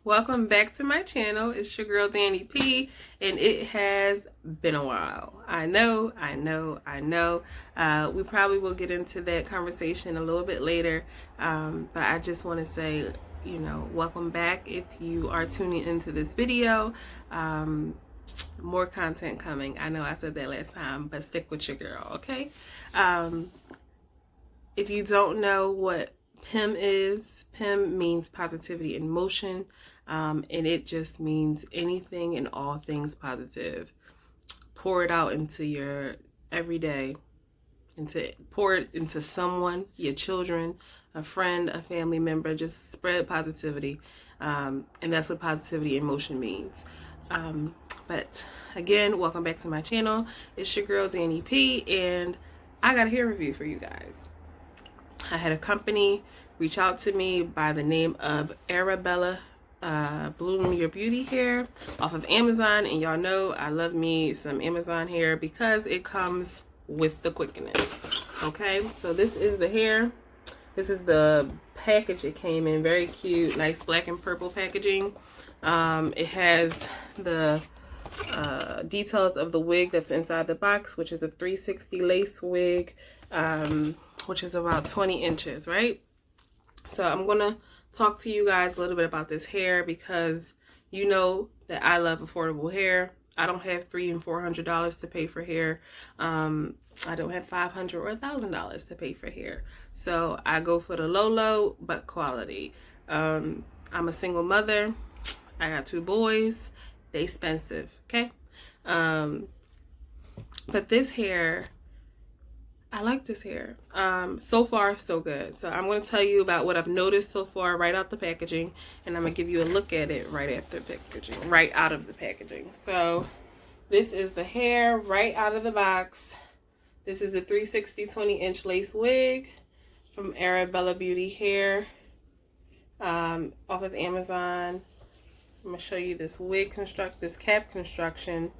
Welcome back to my channel. It's your girl Danny P, and it has been a while. I know. We probably will get into that conversation a little bit later, but I just want to say, welcome back. If you are tuning into this video, more content coming. I know I said that last time, but stick with your girl, okay? If you don't know what PIM is, PIM means Positivity in Motion, and it just means anything and all things positive. Pour it out into your everyday, pour it into someone, your children, a friend, a family member. Just spread positivity, and that's what Positivity in Motion means. But again, welcome back to my channel. It's your girl Danny P, and I got a hair review for you guys. I had a company reach out to me by the name of Arebella Bloom Your Beauty Hair off of Amazon, and y'all know I love me some Amazon hair because it comes with the quickness. Okay, so this is the hair. This is the package it came in. Very cute, nice black and purple packaging. It has the details of the wig that's inside the box, which is a 360 lace wig, which is about 20 inches, right? So I'm gonna talk to you guys a little bit about this hair because you know that I love affordable hair. I don't have $300 and $400 to pay for hair. I don't have $500 or $1,000 to pay for hair. So I go for the low but quality. I'm a single mother. I got 2 boys. They expensive, okay? But this hair, I like this hair. So far, so good. So I'm going to tell you about what I've noticed so far right out the packaging, and I'm going to give you a look at it right after packaging, right out of the packaging. So this is the hair right out of the box. This is the 360 20-inch lace wig from Arebella Beauty Hair, off of Amazon. I'm going to show you this this cap construction,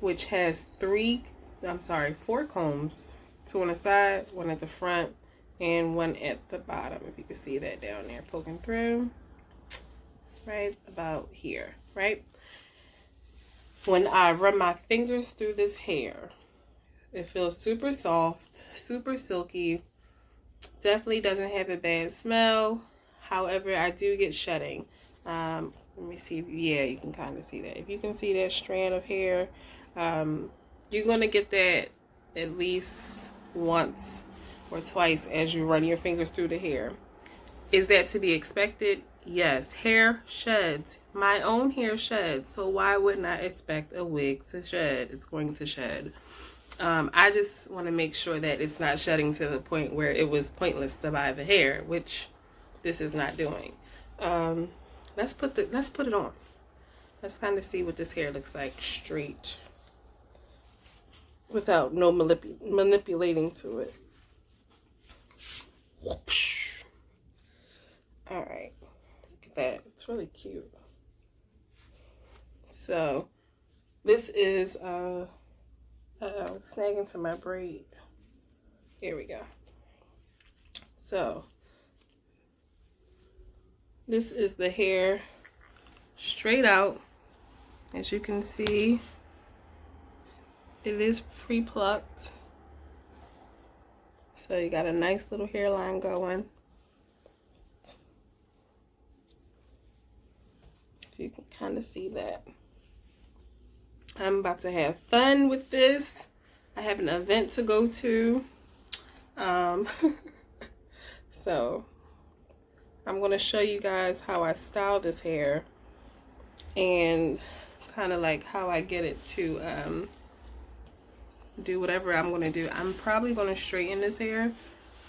which has 4 combs. 2 on the side, 1 at the front, and 1 at the bottom. If you can see that down there poking through, right about here, right? When I run my fingers through this hair, it feels super soft, super silky. Definitely doesn't have a bad smell. However, I do get shedding. Let me see. Yeah, you can kind of see that. If you can see that strand of hair, you're going to get that at least once or twice as you run your fingers through the hair. Is that to be expected? Yes. Hair sheds. My own hair sheds. So why wouldn't I expect a wig to shed? It's going to shed. I just want to make sure that it's not shedding to the point where it was pointless to buy the hair, which this is not doing. Let's put it on. Let's kind of see what this hair looks like straight, without no manipulating to it. Whoopsh. All right, look at that. It's really cute. So this is snagging to my braid. Here we go. So this is the hair straight out. As you can see, it is pre-plucked. So you got a nice little hairline going. You can kind of see that. I'm about to have fun with this. I have an event to go to. So I'm going to show you guys how I style this hair and kind of like how I get it to do whatever I'm going to do. I'm probably going to straighten this hair.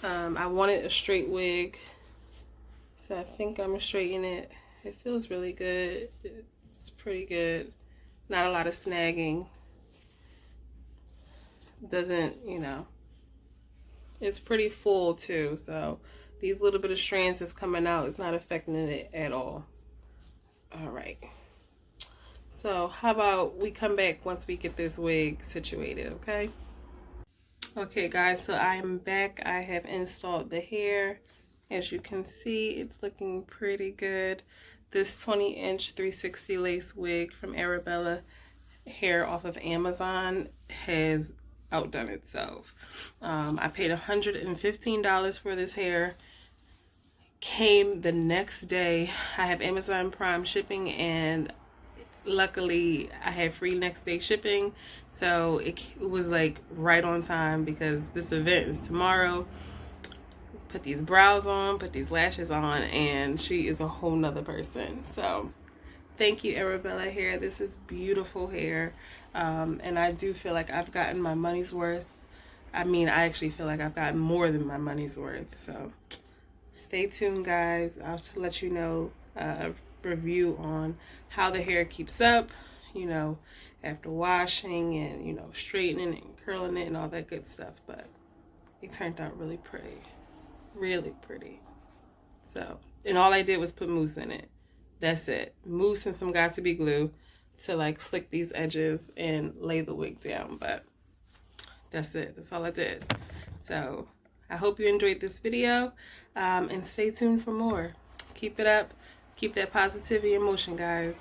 I wanted a straight wig, so I think I'm going to straighten it. It feels really good. It's pretty good. Not a lot of snagging. Doesn't, it's pretty full too, so these little bit of strands that's coming out is not affecting it at all. All right. So how about we come back once we get this wig situated, okay? Okay guys, so I am back. I have installed the hair. As you can see, it's looking pretty good. This 20-inch 360 lace wig from Arebella hair off of Amazon has outdone itself. I paid $115 for this hair. Came the next day. I have Amazon Prime shipping, and luckily I had free next day shipping, so it was like right on time because this event is tomorrow. Put these brows on, put these lashes on, and she is a whole nother person. So thank you, Arebella hair. This is beautiful hair, and I do feel like I've gotten my money's worth. I mean, I actually feel like I've gotten more than my money's worth. So stay tuned, guys. I'll let you know a review on how the hair keeps up, you know, after washing and, you know, straightening and curling it and all that good stuff. But it turned out really pretty. Really pretty. So, and all I did was put mousse in it. That's it. Mousse and some got-to-be glue to like slick these edges and lay the wig down. But that's it. That's all I did. So I hope you enjoyed this video, and stay tuned for more. Keep it up. Keep that positivity in motion, guys.